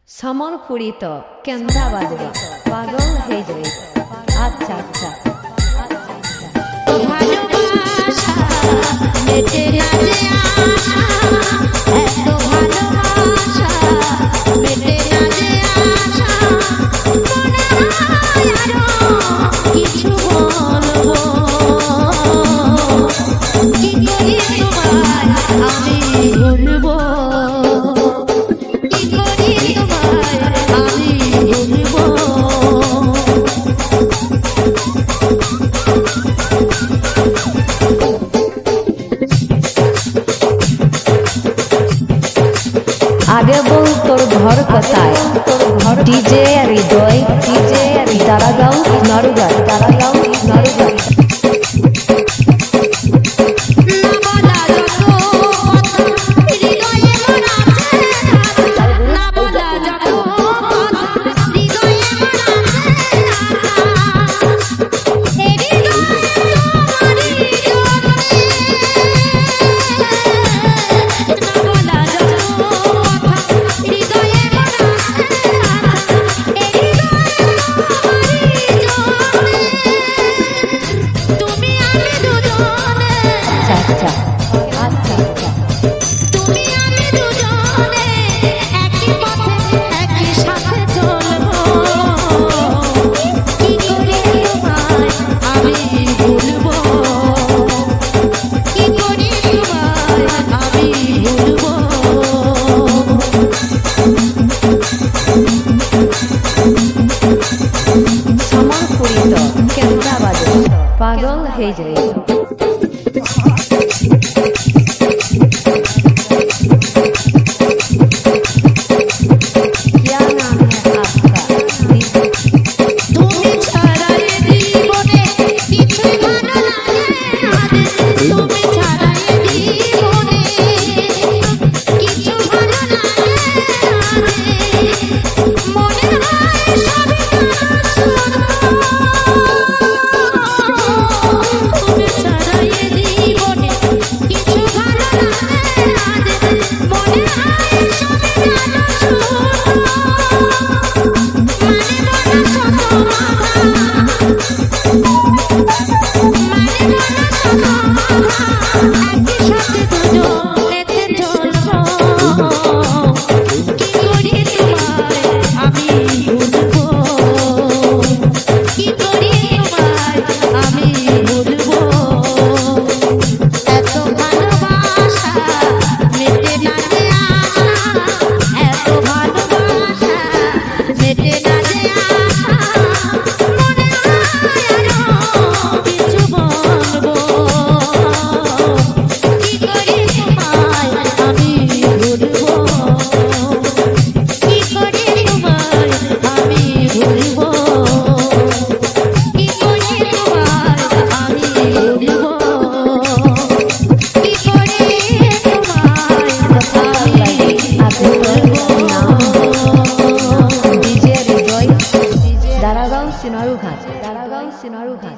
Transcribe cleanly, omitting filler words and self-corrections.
সমরপুরিত কেন্দা বাজবে পাগল হয়ে যাবে। আচ্ছা আচ্ছা ভালোবাসা মেটে না যে আশা, এত ভালোবাসা মেটে না যে আশা, মনে হয় আরো কিছু বলবো, কি করি তোমায় আমি বলবো, কি করি তোমায় আমি বলবো। আগে বল তোর ঘর কোথায়? ডিজে হৃদয়, ডিজে দারাগাঁও নরুগাঁ, দারাগাঁও নরুগাঁ। সমরপুরিত কেন্দা বাজবে পাগল হয়ে যাবে। দারাগাঁও সিনারুঘাট, দারাগাঁও সিনারুঘাট।